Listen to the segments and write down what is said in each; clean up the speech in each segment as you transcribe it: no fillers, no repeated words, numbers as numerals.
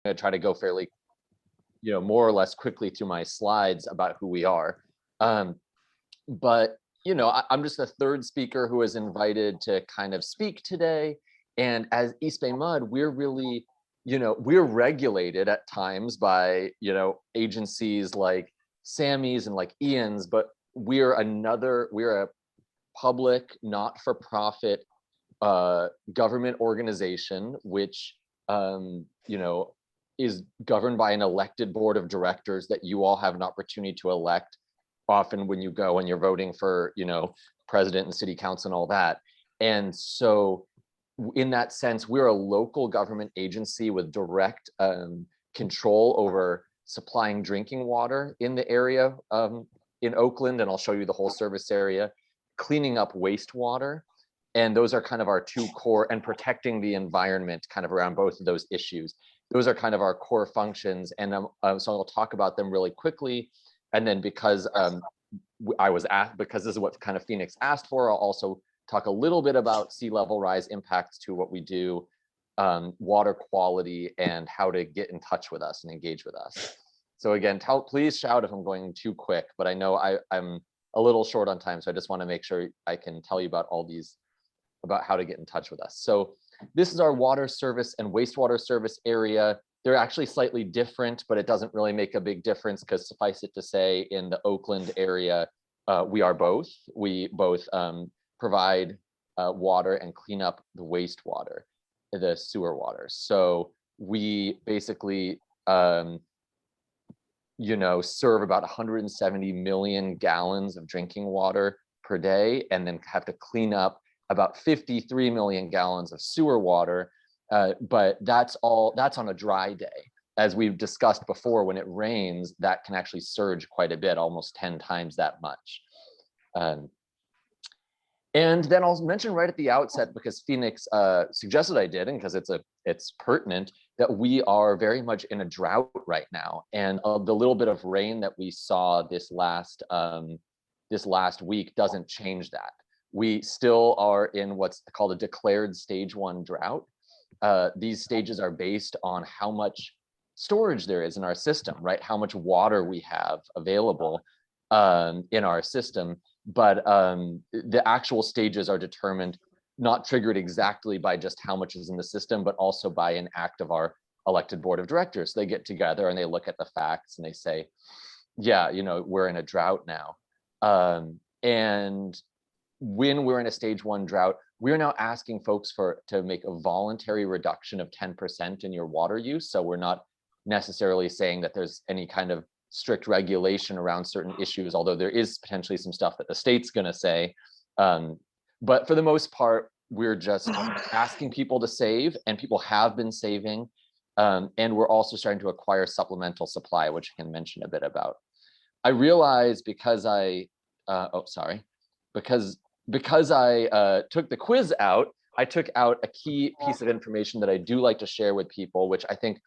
going to try to go fairly, more or less quickly through my slides about who we are. But, I'm just the third speaker who was invited to kind of speak today. And as EBMUD, we're really, we're regulated at times by, agencies like SAMI's and like Ian's, but we're a public, not-for-profit government organization, which, is governed by an elected board of directors that you all have an opportunity to elect often when you go and you're voting for, president and city council and all that. And so in that sense, we're a local government agency with direct control over supplying drinking water in the area in Oakland, and I'll show you the whole service area, cleaning up wastewater. And those are kind of our two core, and protecting the environment kind of around both of those issues. Those are kind of our core functions. And so I'll talk about them really quickly. And then because because this is what kind of Phoenix asked for, I'll also talk a little bit about sea level rise impacts to what we do, water quality, and how to get in touch with us and engage with us. So again, please shout if I'm going too quick, but I know I'm a little short on time, so I just want to make sure I can tell you about all these, about how to get in touch with us. So this is our water service and wastewater service area. They're actually slightly different, but it doesn't really make a big difference, because suffice it to say, in the Oakland area, we are both. We both provide water and clean up the wastewater, the sewer water. So we basically, serve about 170 million gallons of drinking water per day, and then have to clean up about 53 million gallons of sewer water. But that's on a dry day. As we've discussed before, when it rains, that can actually surge quite a bit, almost 10 times that much. And then I'll mention right at the outset, because Phoenix suggested I did, and because it's pertinent, that we are very much in a drought right now. And the little bit of rain that we saw this last week doesn't change that. We still are in what's called a declared stage 1 drought. These stages are based on how much storage there is in our system, right? How much water we have available in our system. But the actual stages are determined, not triggered exactly by just how much is in the system, but also by an act of our elected board of directors. They get together and they look at the facts and they say, yeah, we're in a drought now. And when we're in a stage 1 drought, we're now asking folks to make a voluntary reduction of 10% in your water use. So we're not necessarily saying that there's any kind of strict regulation around certain issues, although there is potentially some stuff that the state's going to say. But for the most part, we're just asking people to save, and people have been saving. And we're also starting to acquire supplemental supply, which I can mention a bit about. I realize because I took the quiz out, I took out a key piece of information that I do like to share with people, which I think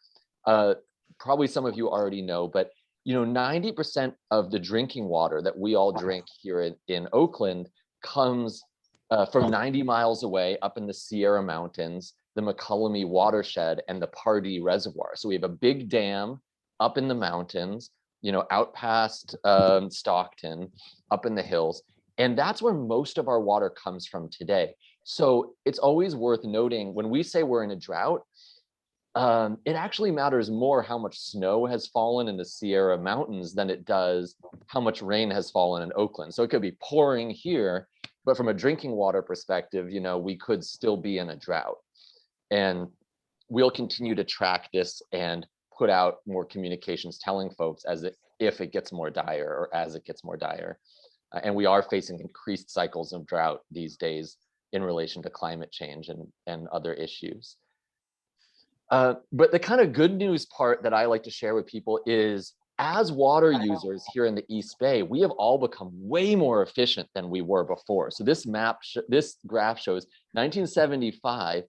probably some of you already know, but 90% of the drinking water that we all drink here in Oakland comes from 90 miles away up in the Sierra Mountains, the McCullamy watershed, and the Pardee Reservoir. So we have a big dam up in the mountains, out past Stockton, up in the hills. And that's where most of our water comes from today. So it's always worth noting, when we say we're in a drought, it actually matters more how much snow has fallen in the Sierra Mountains than it does how much rain has fallen in Oakland. So it could be pouring here, but from a drinking water perspective, we could still be in a drought. And we'll continue to track this and put out more communications telling folks if it gets more dire, or as it gets more dire. And we are facing increased cycles of drought these days in relation to climate change and other issues. But the kind of good news part that I like to share with people is, as water users here in the East Bay, we have all become way more efficient than we were before. So this graph shows 1975.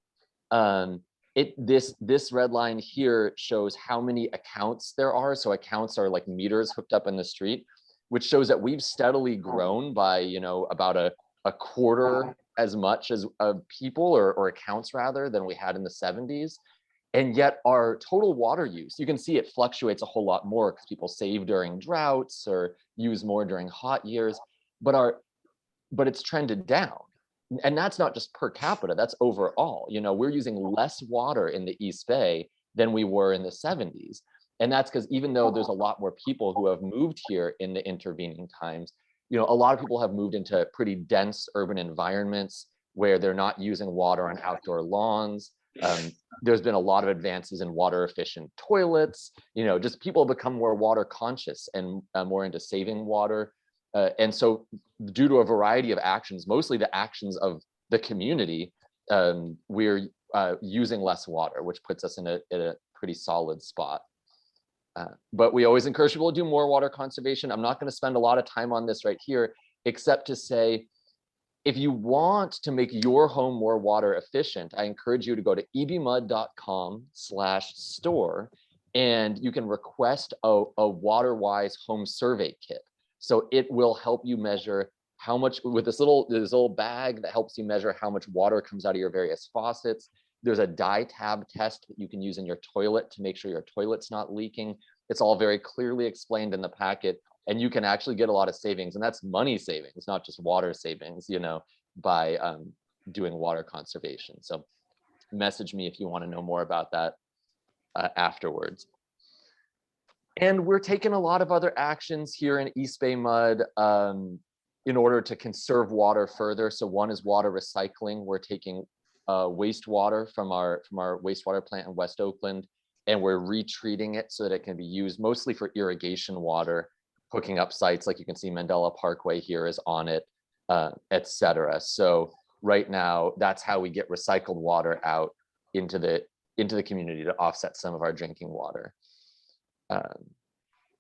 This red line here shows how many accounts there are. So accounts are like meters hooked up in the street, which shows that we've steadily grown by, about a quarter as much as people or accounts rather than we had in the 70s. And yet our total water use, you can see it fluctuates a whole lot more because people save during droughts or use more during hot years, but it's trended down. And that's not just per capita, that's overall. You know, we're using less water in the East Bay than we were in the 70s. And that's because even though there's a lot more people who have moved here in the intervening times, you know, a lot of people have moved into pretty dense urban environments where they're not using water on outdoor lawns. There's been a lot of advances in water efficient toilets, you know, just people become more water conscious and more into saving water. And so due to a variety of actions, mostly the actions of the community, we're using less water, which puts us in a pretty solid spot. But we always encourage people to do more water conservation. I'm not going to spend a lot of time on this right here, except to say, if you want to make your home more water efficient, I encourage you to go to ebmud.com/store, and you can request a WaterWise home survey kit. So it will help you measure how much, with this little bag that helps you measure how much water comes out of your various faucets. There's a dye tab test that you can use in your toilet to make sure your toilet's not leaking. It's all very clearly explained in the packet, and you can actually get a lot of savings, and that's money savings, not just water savings, you know, by doing water conservation. So message me if you want to know more about that afterwards. And we're taking a lot of other actions here in East Bay MUD in order to conserve water further. So one is water recycling. We're taking wastewater from our wastewater plant in West Oakland, and we're retreating it so that it can be used mostly for irrigation water, hooking up sites like you can see Mandela Parkway here is on it, etc. So right now, that's how we get recycled water out into the community to offset some of our drinking water.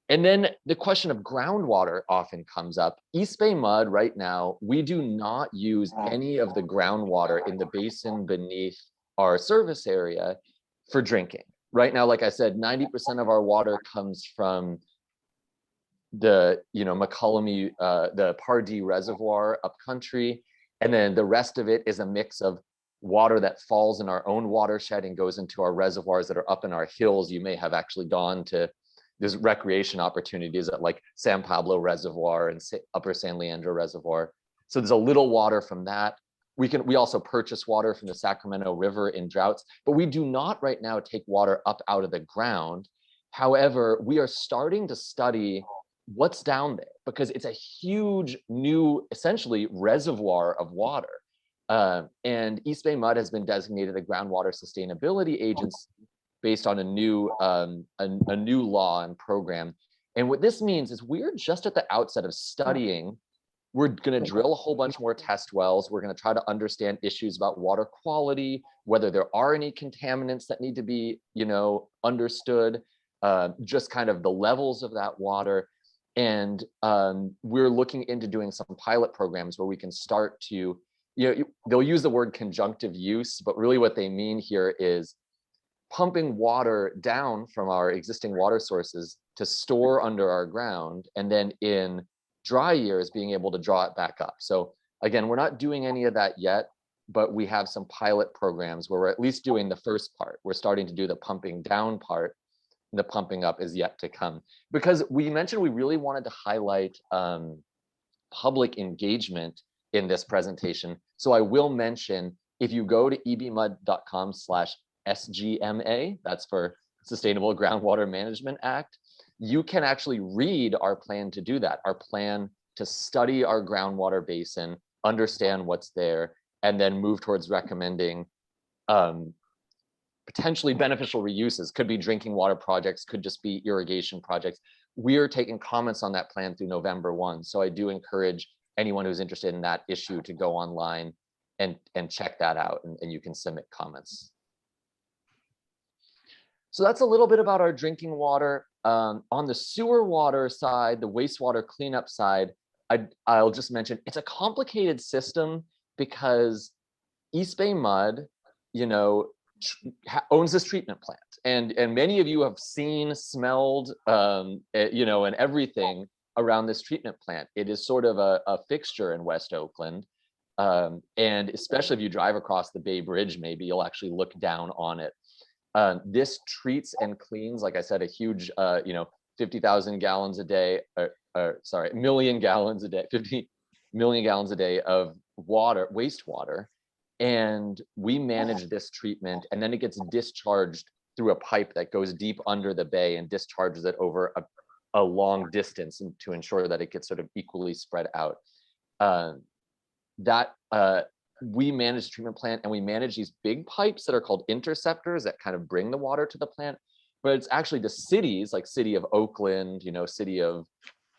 And then the question of groundwater often comes up. East Bay MUD right now, we do not use any of the groundwater in the basin beneath our service area for drinking. Right now, like I said, 90% of our water comes from the, you know, McCullum, the Pardee Reservoir upcountry, and then the rest of it is a mix of water that falls in our own watershed and goes into our reservoirs that are up in our hills. You may have actually gone to, there's recreation opportunities at like San Pablo Reservoir and Upper San Leandro Reservoir. So there's a little water from that. We also purchase water from the Sacramento River in droughts, but we do not right now take water up out of the ground. However, we are starting to study what's down there because it's a huge new, essentially, reservoir of water. And East Bay MUD has been designated a groundwater sustainability agency based on a new law and program. And what this means is we're just at the outset of studying. We're going to drill a whole bunch more test wells. We're going to try to understand issues about water quality, whether there are any contaminants that need to be, you know, understood, just kind of the levels of that water. And we're looking into doing some pilot programs where we can start to, you know, they'll use the word conjunctive use, but really what they mean here is pumping water down from our existing water sources to store under our ground, and then in dry years being able to draw it back up. So again, we're not doing any of that yet, but we have some pilot programs where we're at least doing the first part. We're starting to do the pumping down part. The pumping up is yet to come, because we mentioned we really wanted to highlight public engagement in this presentation. So I will mention, if you go to ebmud.com/SGMA, that's for Sustainable Groundwater Management Act, you can actually read our plan to do that, our plan to study our groundwater basin, understand what's there, and then move towards recommending potentially beneficial reuses. Could be drinking water projects, could just be irrigation projects. We are taking comments on that plan through November 1. So I do encourage anyone who's interested in that issue to go online and check that out, and you can submit comments. So that's a little bit about our drinking water. On the sewer water side, the wastewater cleanup side, I'll just mention it's a complicated system because East Bay MUD, you know, owns this treatment plant, and many of you have seen, smelled, you know, and everything around this treatment plant. It is sort of a fixture in West Oakland, and especially if you drive across the Bay Bridge, maybe you'll actually look down on it. This treats and cleans, like I said, a huge, 50,000 gallons a day, sorry, million gallons a day, 50 million gallons a day of water, wastewater. And we manage this treatment, and then it gets discharged through a pipe that goes deep under the bay and discharges it over a long distance to ensure that it gets sort of equally spread out. We manage the treatment plant, and we manage these big pipes that are called interceptors that kind of bring the water to the plant. But it's actually the cities, like city of Oakland, city of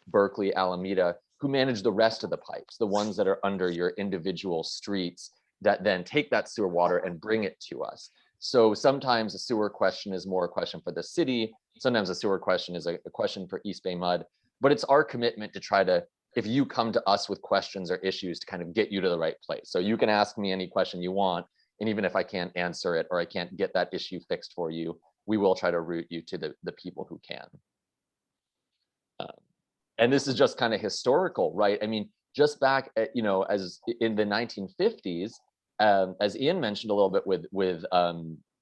Berkeley, Alameda, who manage the rest of the pipes, the ones that are under your individual streets that then take that sewer water and bring it to us. So sometimes a sewer question is more a question for the city. Sometimes a sewer question is a question for EBMUD, but it's our commitment to try to, if you come to us with questions or issues, to kind of get you to the right place. So you can ask me any question you want, and even if I can't answer it or I can't get that issue fixed for you, we will try to route you to the people who can. And this is just kind of historical, right? I mean, just back at, as in the 1950s, as Ian mentioned a little bit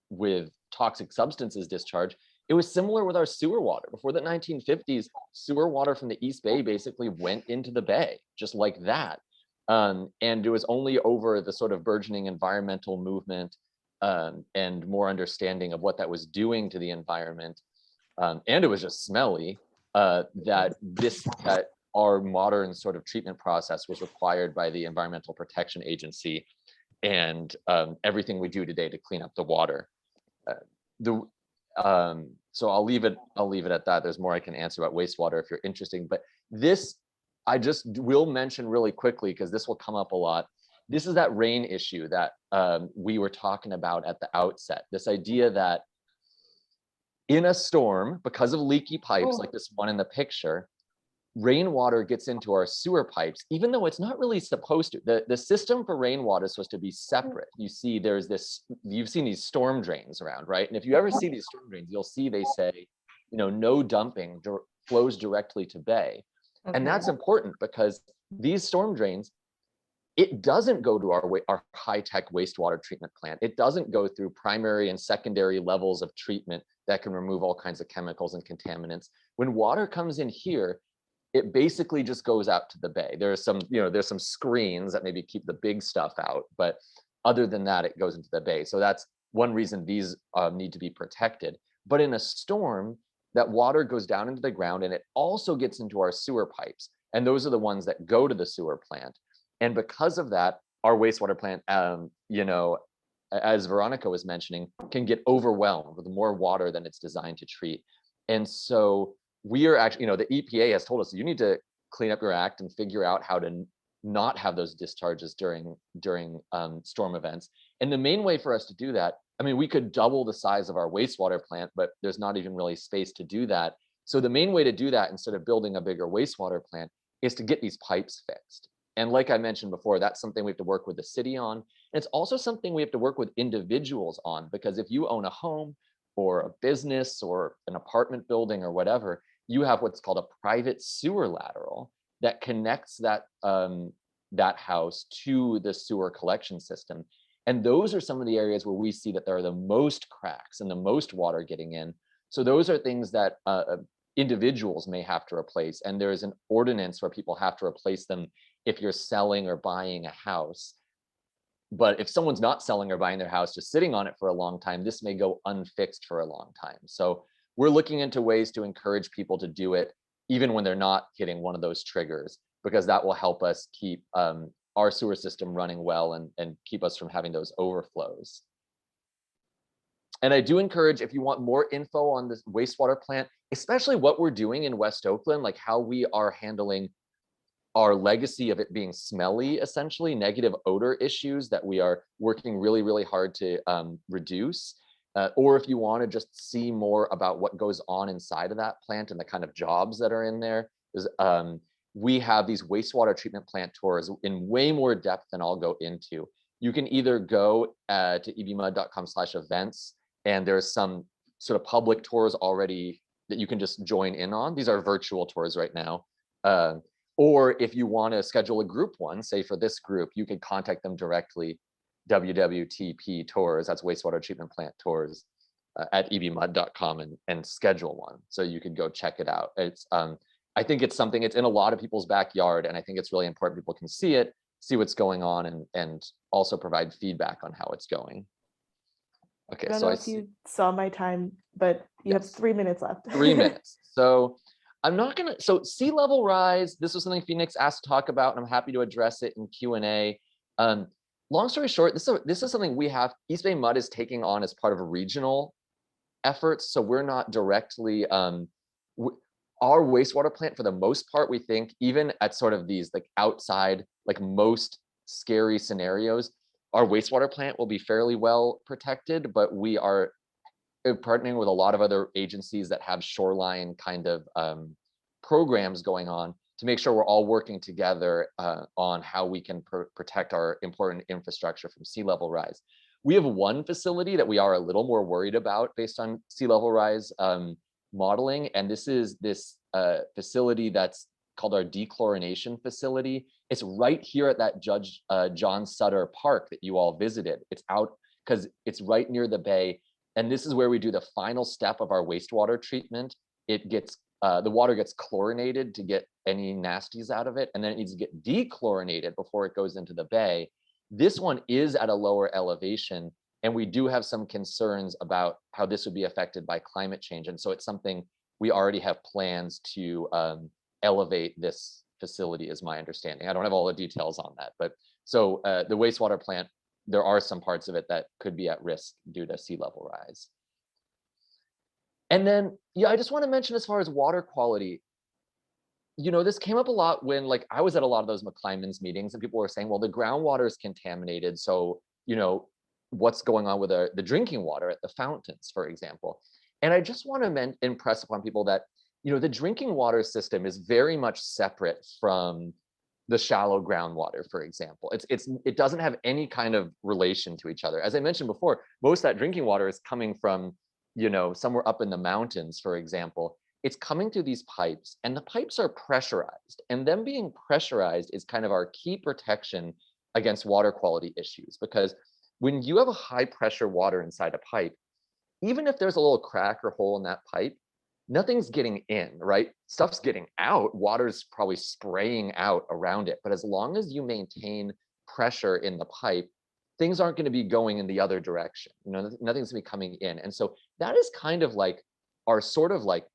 with toxic substances discharge, it was similar with our sewer water. Before the 1950s, sewer water from the East Bay basically went into the bay, just like that. And it was only over the sort of burgeoning environmental movement and more understanding of what that was doing to the environment, and it was just smelly, that our modern sort of treatment process was required by the Environmental Protection Agency, and everything we do today to clean up the water. So I'll leave it at that. There's more I can answer about wastewater if you're interested, but this I just will mention really quickly because this will come up a lot. This is that rain issue that we were talking about at the outset. This idea that in a storm, because of leaky pipes like this one in the picture, rainwater gets into our sewer pipes, even though it's not really supposed to. The system for rainwater is supposed to be separate. You see, you've seen these storm drains around, right? And if you ever see these storm drains, you'll see they say, no dumping flows directly to bay. Okay. And that's important because these storm drains, it doesn't go to our high-tech wastewater treatment plant. It doesn't go through primary and secondary levels of treatment that can remove all kinds of chemicals and contaminants. When water comes in here, it basically just goes out to the bay. There's some screens that maybe keep the big stuff out, but other than that, it goes into the bay. So that's one reason these need to be protected. But in a storm, that water goes down into the ground and it also gets into our sewer pipes. And those are the ones that go to the sewer plant. And because of that, our wastewater plant, as Veronica was mentioning, can get overwhelmed with more water than it's designed to treat. And so we are actually, the EPA has told us you need to clean up your act and figure out how to not have those discharges during storm events. And the main way for us to do that, we could double the size of our wastewater plant, but there's not even really space to do that. So the main way to do that, instead of building a bigger wastewater plant, is to get these pipes fixed. And like I mentioned before, that's something we have to work with the city on. And it's also something we have to work with individuals on, because if you own a home or a business or an apartment building or whatever, you have what's called a private sewer lateral that connects that house to the sewer collection system. And those are some of the areas where we see that there are the most cracks and the most water getting in. So those are things that individuals may have to replace. And there is an ordinance where people have to replace them if you're selling or buying a house. But if someone's not selling or buying their house, just sitting on it for a long time, this may go unfixed for a long time. So we're looking into ways to encourage people to do it, even when they're not hitting one of those triggers, because that will help us keep our sewer system running well and keep us from having those overflows. And I do encourage, if you want more info on this wastewater plant, especially what we're doing in West Oakland, like how we are handling our legacy of it being smelly, essentially, negative odor issues that we are working really, really hard to reduce. Or if you want to just see more about what goes on inside of that plant and the kind of jobs that are in there, we have these wastewater treatment plant tours in way more depth than I'll go into. You can either go to ebmud.com/events, and there's some sort of public tours already that you can just join in on. These are virtual tours right now. Or if you want to schedule a group one, say for this group, you can contact them directly, WWTP Tours, that's Wastewater Treatment Plant Tours. at ebmud.com and schedule one. So you could go check it out. It's I think it's something, it's in a lot of people's backyard, and I think it's really important people can see it, see what's going on, and also provide feedback on how it's going. Okay, I don't so know I if see. you saw my time, but you have Yes. 3 minutes left. 3 minutes. So I'm not gonna, so sea level rise, this was something Phoenix asked to talk about, and I'm happy to address it in Q&A. Long story short, this is something we have, East Bay Mud is taking on as part of a regional efforts. So we're not directly, our wastewater plant, for the most part, we think, even at sort of these like outside, like most scary scenarios, our wastewater plant will be fairly well protected, but we are partnering with a lot of other agencies that have shoreline kind of programs going on to make sure we're all working together on how we can protect our important infrastructure from sea level rise. We have one facility that we are a little more worried about based on sea level rise modeling, and this is this facility that's called our dechlorination facility. It's right here at that Judge John Sutter Park that you all visited. It's out because it's right near the bay. And this is where we do the final step of our wastewater treatment. It gets, the water gets chlorinated to get any nasties out of it, and then it needs to get dechlorinated before it goes into the bay. This one is at a lower elevation, and we do have some concerns about how this would be affected by climate change. And so it's something we already have plans to elevate this facility, is my understanding. I don't have all the details on that, but so the wastewater plant, there are some parts of it that could be at risk due to sea level rise. And then, yeah, I just want to mention as far as water quality, you know, this came up a lot when, like, I was at a lot of those McClymonds meetings and people were saying, well, the groundwater is contaminated. So, you know, what's going on with the drinking water at the fountains, for example. And I just want to impress upon people that, you know, the drinking water system is very much separate from the shallow groundwater, for example. It doesn't have any kind of relation to each other. As I mentioned before, most of that drinking water is coming from, you know, somewhere up in the mountains, for example. It's coming through these pipes, and the pipes are pressurized, and them being pressurized is kind of our key protection against water quality issues, because when you have a high pressure water inside a pipe, even if there's a little crack or hole in that pipe, nothing's getting in, right? Stuff's getting out. Water's probably spraying out around it. But as long as you maintain pressure in the pipe, things aren't going to be going in the other direction. You know, nothing's going to be coming in. And so that is kind of like our sort of like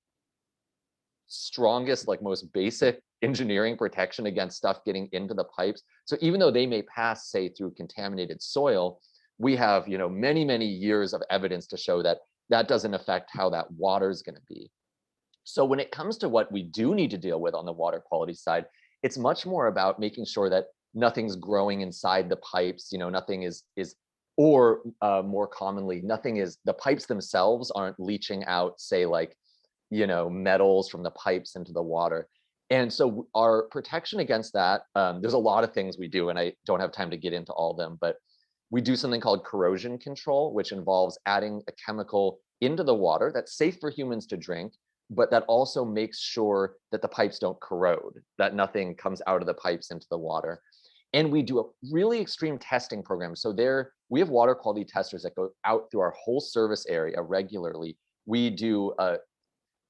strongest, like most basic engineering protection against stuff getting into the pipes. So even though they may pass, say, through contaminated soil, we have, you know, many, many years of evidence to show that that doesn't affect how that water is going to be. So when it comes to what we do need to deal with on the water quality side, it's much more about making sure that nothing's growing inside the pipes, you know, nothing is or more commonly, nothing is, the pipes themselves aren't leaching out, say, like, you know, metals from the pipes into the water. And so our protection against that, there's a lot of things we do, and I don't have time to get into all of them, but we do something called corrosion control, which involves adding a chemical into the water that's safe for humans to drink, but that also makes sure that the pipes don't corrode, that nothing comes out of the pipes into the water. And we do a really extreme testing program. So there, we have water quality testers that go out through our whole service area regularly. We do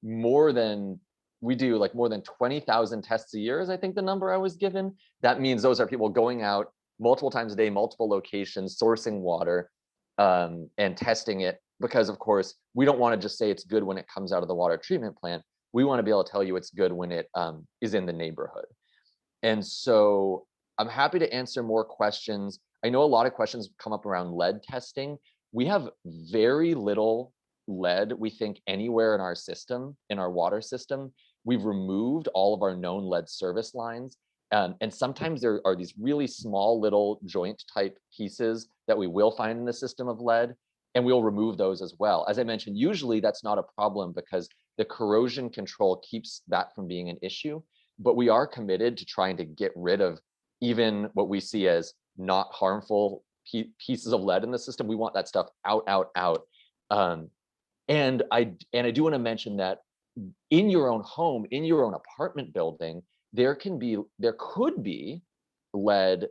more than 20,000 tests a year, is I think the number I was given. That means those are people going out multiple times a day, multiple locations, sourcing water and testing it, because of course, we don't want to just say it's good when it comes out of the water treatment plant. We want to be able to tell you it's good when it is in the neighborhood. And so I'm happy to answer more questions. I know a lot of questions come up around lead testing. We have very little lead, we think, anywhere in our system, in our water system. We've removed all of our known lead service lines. And sometimes there are these really small little joint type pieces that we will find in the system of lead, and we'll remove those as well. As I mentioned, usually that's not a problem because the corrosion control keeps that from being an issue, but we are committed to trying to get rid of even what we see as not harmful pieces of lead in the system. We want that stuff out, out, out. And I do want to mention that in your own home, in your own apartment building, there could be lead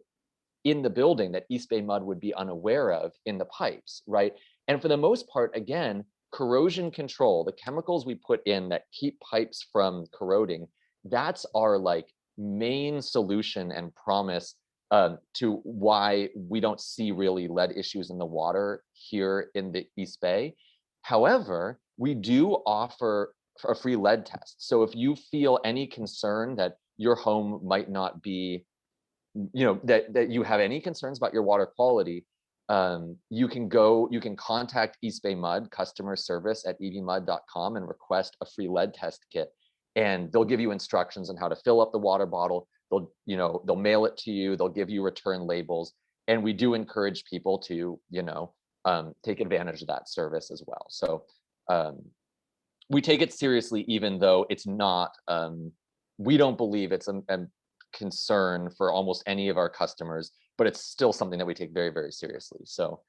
in the building that East Bay Mud would be unaware of in the pipes, right? And for the most part, again, corrosion control, the chemicals we put in that keep pipes from corroding, that's our like main solution and promise to why we don't see really lead issues in the water here in the East Bay. However, we do offer a free lead test. So if you feel any concern that your home might not be, that you have any concerns about your water quality, you can contact East Bay Mud customer service at ebmud.com and request a free lead test kit. And they'll give you instructions on how to fill up the water bottle. They'll mail it to you. They'll give you return labels. And we do encourage people to, take advantage of that service as well. So we take it seriously, even though it's not, we don't believe it's a concern for almost any of our customers, but it's still something that we take very, very seriously. So,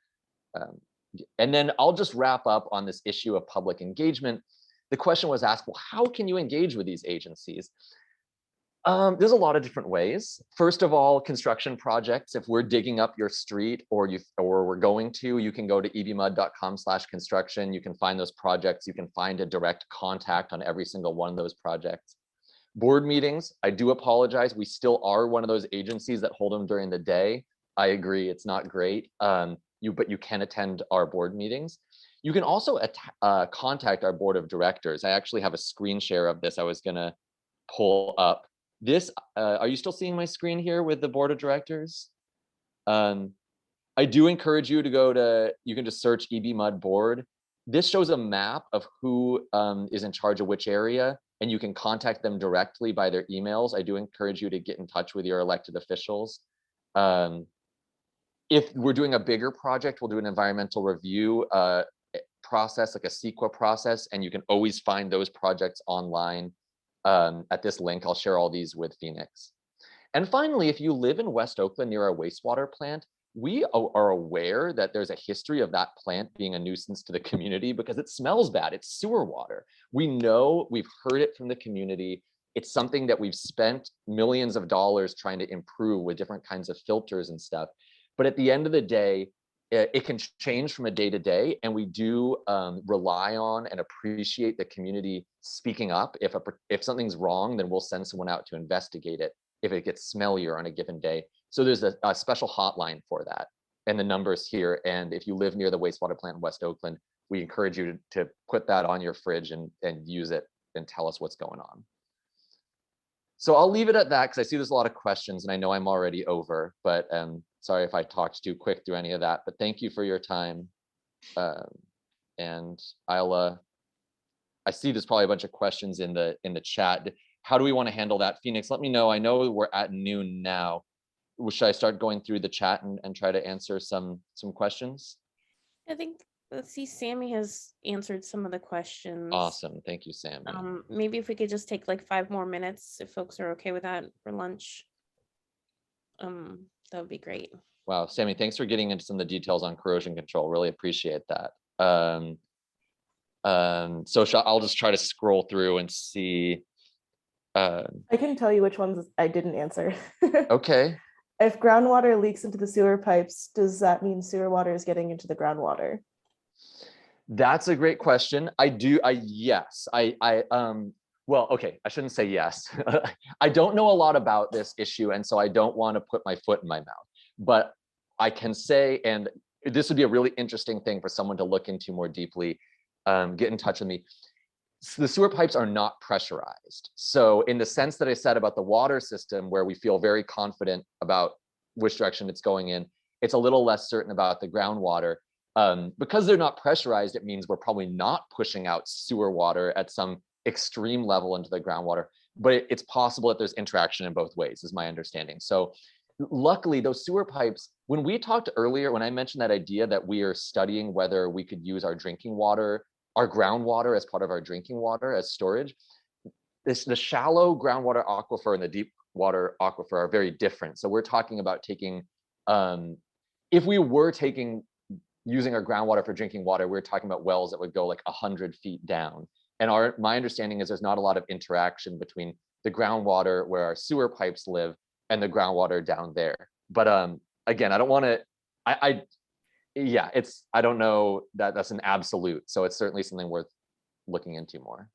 and then I'll just wrap up on this issue of public engagement. The question was asked, well, how can you engage with these agencies? There's a lot of different ways. First of all, construction projects. If we're digging up your street or we're going to, you can go to ebmud.com/construction. You can find those projects. You can find a direct contact on every single one of those projects. Board meetings, I do apologize. We still are one of those agencies that hold them during the day. I agree, it's not great. But you can attend our board meetings. You can also contact our board of directors. I actually have a screen share of this I was gonna pull up. This, are you still seeing my screen here with the board of directors? I do encourage you to you can just search EBMUD board. This shows a map of who is in charge of which area, and you can contact them directly by their emails. I do encourage you to get in touch with your elected officials. If we're doing a bigger project, we'll do an environmental review process, like a CEQA process, and you can always find those projects online at this link. I'll share all these with Phoenix. And finally, if you live in West Oakland near a wastewater plant, we are aware that there's a history of that plant being a nuisance to the community because it smells bad. It's sewer water. We know, we've heard it from the community. It's something that we've spent millions of dollars trying to improve with different kinds of filters and stuff. But at the end of the day, it can change from a day to day, and we do rely on and appreciate the community speaking up. If something's wrong, then we'll send someone out to investigate it if it gets smellier on a given day. So there's a special hotline for that, and the number's here. And if you live near the wastewater plant in West Oakland, we encourage you to put that on your fridge and use it and tell us what's going on. So I'll leave it at that because I see there's a lot of questions and I know I'm already over, but sorry if I talked too quick through any of that, but thank you for your time. And I see there's probably a bunch of questions in the chat. How do we want to handle that? Phoenix, let me know. I know we're at noon now. Should I start going through the chat and try to answer some questions? I think, let's see, Sammy has answered some of the questions. Awesome. Thank you, Sammy. Maybe if we could just take like 5 more minutes, if folks are okay with that for lunch. That would be great. Wow, Sammy, thanks for getting into some of the details on corrosion control. Really appreciate that. So I'll just try to scroll through and see. I can tell you which ones I didn't answer. Okay. If groundwater leaks into the sewer pipes, does that mean sewer water is getting into the groundwater? That's a great question. Yes. Well, okay, I shouldn't say yes. I don't know a lot about this issue, and so I don't want to put my foot in my mouth. But I can say, and this would be a really interesting thing for someone to look into more deeply, get in touch with me. So the sewer pipes are not pressurized. So in the sense that I said about the water system, where we feel very confident about which direction it's going in, it's a little less certain about the groundwater. Because they're not pressurized, it means we're probably not pushing out sewer water at some extreme level into the groundwater, but it's possible that there's interaction in both ways, is my understanding. So luckily, those sewer pipes, when we talked earlier, when I mentioned that idea that we are studying whether we could use our drinking water, our groundwater as part of our drinking water as storage, the shallow groundwater aquifer and the deep water aquifer are very different. So we're talking about taking, if we were using our groundwater for drinking water, we're talking about wells that would go like 100 feet down. And my understanding is there's not a lot of interaction between the groundwater where our sewer pipes live and the groundwater down there. But again, I don't want to, yeah, I don't know that that's an absolute, so it's certainly something worth looking into more.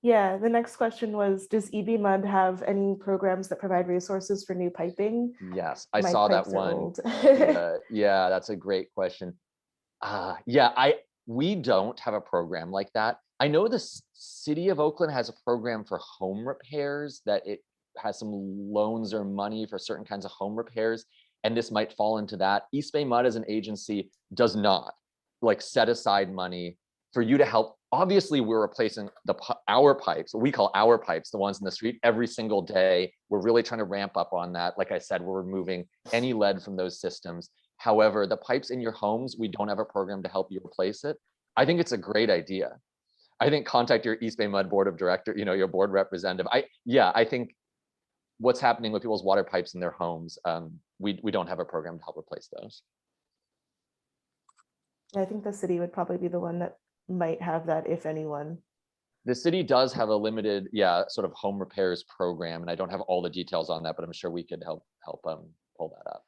Yeah, the next question was, does EBMUD have any programs that provide resources for new piping? Yes, I My saw that pipes are one. old. Yeah, that's a great question. We don't have a program like that. I know the city of Oakland has a program for home repairs, that it has some loans or money for certain kinds of home repairs, and this might fall into that. EBMUD as an agency does not like set aside money for you to help. Obviously, we're replacing our pipes, what we call our pipes, the ones in the street, every single day. We're really trying to ramp up on that. Like I said, we're removing any lead from those systems. However, the pipes in your homes, we don't have a program to help you replace it. I think it's a great idea. I think contact your EBMUD board of director, your board representative. I think what's happening with people's water pipes in their homes, we don't have a program to help replace those. I think the city would probably be the one that might have that, if anyone. The city does have a limited, sort of home repairs program, and I don't have all the details on that, but I'm sure we could help pull that up.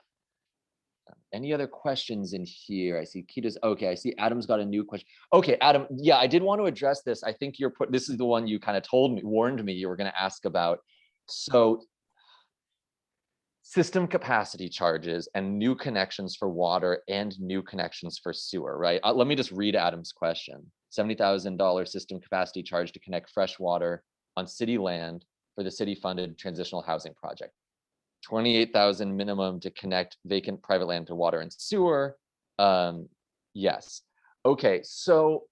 Any other questions in here? I see Kita's, okay, I see Adam's got a new question. Okay, Adam, yeah, I did want to address this. I think this is the one you kind of warned me you were going to ask about. So system capacity charges and new connections for water and new connections for sewer, right? Let me just read Adam's question. $70,000 system capacity charge to connect fresh water on city land for the city-funded transitional housing project. 28,000 minimum to connect vacant private land to water and sewer. Yes. Okay, so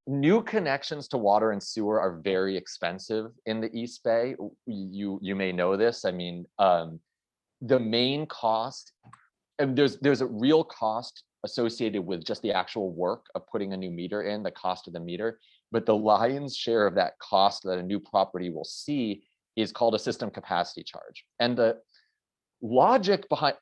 new connections to water and sewer are very expensive in the East Bay. You may know this. I mean, the main cost, and there's a real cost associated with just the actual work of putting a new meter in, the cost of the meter, but the lion's share of that cost that a new property will see is called a system capacity charge. And the logic behind,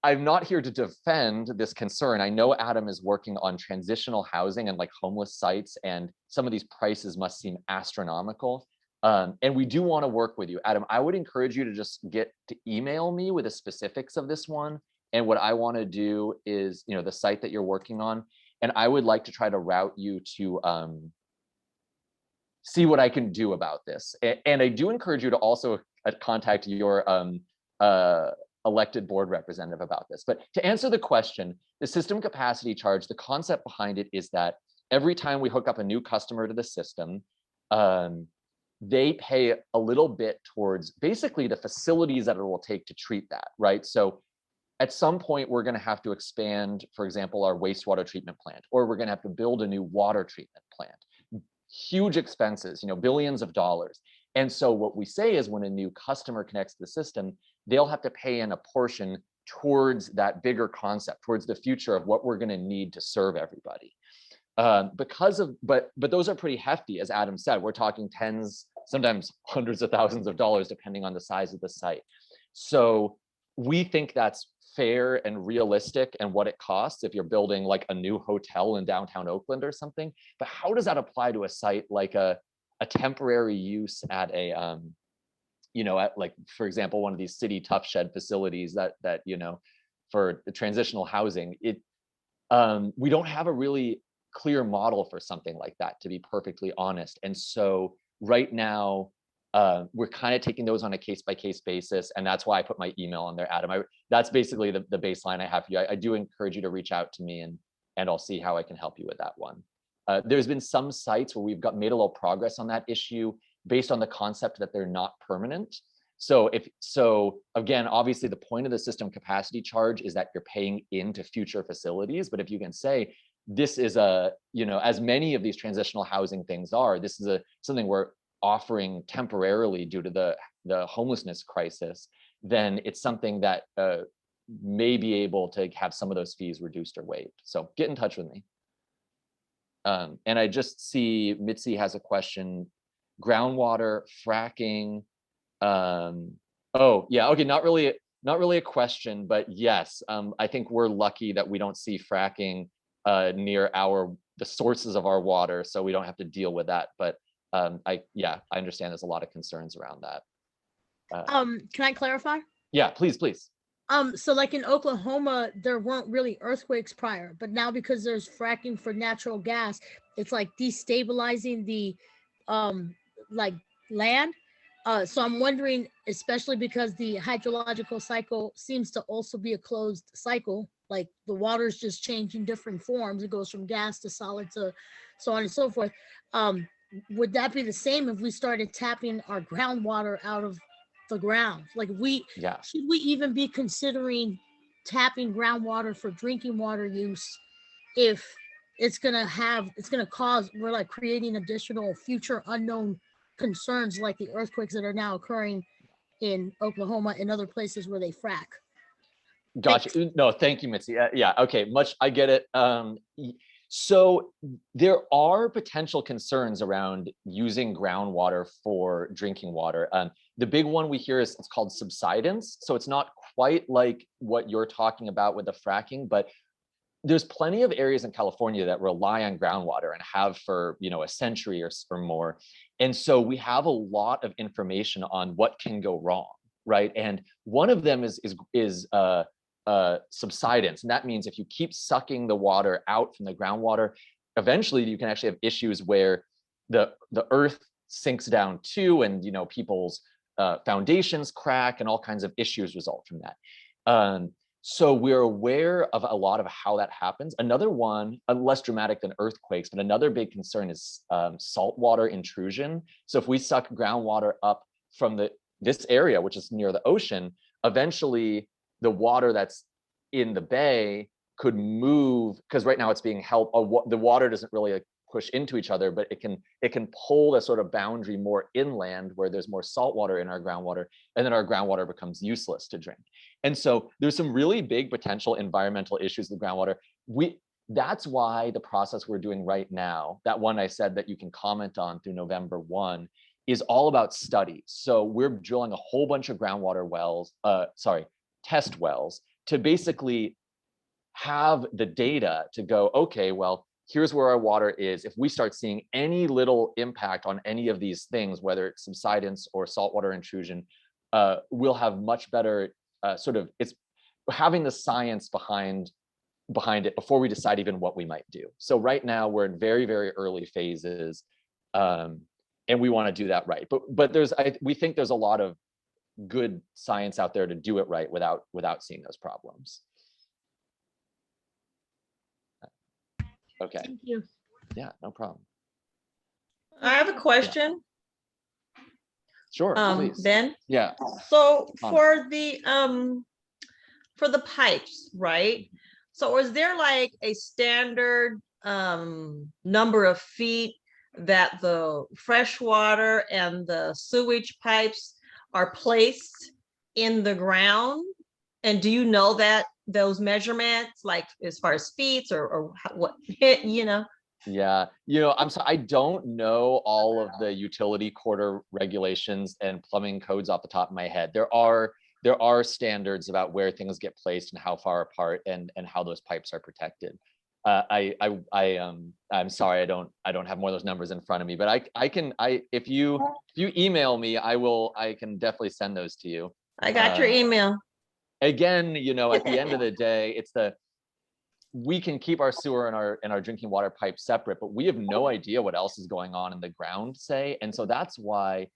I'm not here to defend this concern. I know Adam is working on transitional housing and like homeless sites, and some of these prices must seem astronomical. And we do want to work with you, Adam. I would encourage you to just email me with the specifics of this one. And what I want to do is, the site that you're working on, and I would like to try to route you to see what I can do about this. And I do encourage you to also contact your elected board representative about this. But to answer the question, the system capacity charge, the concept behind it is that every time we hook up a new customer to the system, they pay a little bit towards basically the facilities that it will take to treat that, right? So at some point, we're going to have to expand, for example, our wastewater treatment plant, or we're going to have to build a new water treatment plant. Huge expenses, billions of dollars. And so what we say is when a new customer connects to the system, they'll have to pay in a portion towards that bigger concept, towards the future of what we're going to need to serve everybody. But those are pretty hefty, as Adam said. We're talking tens, sometimes hundreds of thousands of dollars, depending on the size of the site. So we think that's fair and realistic and what it costs if you're building like a new hotel in downtown Oakland or something. But how does that apply to a site like a temporary use at a at, like, for example, one of these city tough shed facilities that for the transitional housing? We don't have a really clear model for something like that, to be perfectly honest. And so right now, we're kind of taking those on a case-by-case basis, and that's why I put my email on there, Adam. That's basically the baseline I have for you. I do encourage you to reach out to me, and I'll see how I can help you with that one. There's been some sites where we've made a little progress on that issue based on the concept that they're not permanent. So again, obviously the point of the system capacity charge is that you're paying into future facilities. But if you can say, this is as many of these transitional housing things are, this is something we're offering temporarily due to the homelessness crisis, then it's something that may be able to have some of those fees reduced or waived. So get in touch with me. And I just see Mitzi has a question. Groundwater, fracking. Oh yeah, okay, not really a question, but yes, I think we're lucky that we don't see fracking near the sources of our water, so we don't have to deal with that. But I understand there's a lot of concerns around that. Can I clarify? Yeah, please. So like in Oklahoma, there weren't really earthquakes prior, but now because there's fracking for natural gas, it's like destabilizing the like land. So I'm wondering, especially because the hydrological cycle seems to also be a closed cycle, like the water's just changing different forms. It goes from gas to solid to so on and so forth. Would that be the same if we started tapping our groundwater out of the ground? Like Yeah. should we even be considering tapping groundwater for drinking water use if it's gonna cause, we're like creating additional future unknown concerns like the earthquakes that are now occurring in Oklahoma and other places where they frack. Gotcha. No, thank you, Mitzi. Yeah, okay, I get it. So there are potential concerns around using groundwater for drinking water. The big one we hear is it's called subsidence. So it's not quite like what you're talking about with the fracking, but there's plenty of areas in California that rely on groundwater and have for, a century or more. And so we have a lot of information on what can go wrong, right? And one of them is subsidence. And that means if you keep sucking the water out from the groundwater, eventually you can actually have issues where the earth sinks down too, and people's foundations crack and all kinds of issues result from that. So we're aware of a lot of how that happens. Another one, less dramatic than earthquakes, but another big concern is saltwater intrusion. So if we suck groundwater up from this area, which is near the ocean, eventually the water that's in the bay could move, because right now it's being held, the water doesn't really push into each other, but it can pull the sort of boundary more inland where there's more salt water in our groundwater, and then our groundwater becomes useless to drink. And so there's some really big potential environmental issues with groundwater. That's why the process we're doing right now, that one I said that you can comment on through November 1, is all about studies. So we're drilling a whole bunch of groundwater wells, test wells, to basically have the data to go, okay, well, here's where our water is. If we start seeing any little impact on any of these things, whether it's subsidence or saltwater intrusion, we'll have much better it's having the science behind it before we decide even what we might do. So right now we're in very, very early phases, and we want to do that right. But we think there's a lot of good science out there to do it right without seeing those problems. Okay. Thank you. Yeah, no problem. I have a question. Sure, please. Ben? Yeah. So for the pipes, right? So is there like a standard number of feet that the freshwater and the sewage pipes are placed in the ground? And do you know that those measurements, like as far as feet or what, Yeah, I'm sorry, I don't know all of the utility quarter regulations and plumbing codes off the top of my head. There are standards about where things get placed and how far apart and how those pipes are protected. I'm sorry, I don't have more of those numbers in front of me, but if you email me, I can definitely send those to you. I got your email. Again, at the end of the day, we can keep our sewer and our drinking water pipes separate, but we have no idea what else is going on in the ground, say. And so that's why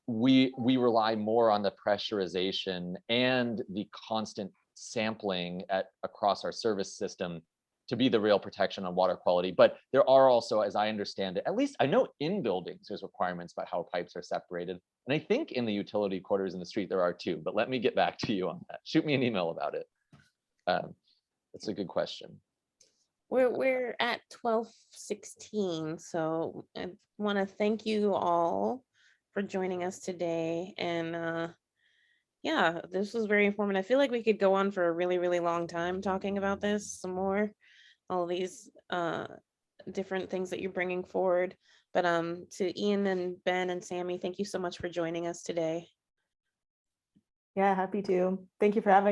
we rely more on the pressurization and the constant sampling across our service system to be the real protection on water quality. But there are also, as I understand it, at least I know in buildings, there's requirements about how pipes are separated. And I think in the utility quarters in the street, there are too, but let me get back to you on that. Shoot me an email about it. That's a good question. We're at 12:16, so I want to thank you all for joining us today. And yeah, this was very informative. I feel like we could go on for a really, really long time talking about this some more, all these different things that you're bringing forward. But to Ian and Ben and Sammy, thank you so much for joining us today. Yeah, happy to. Thank you for having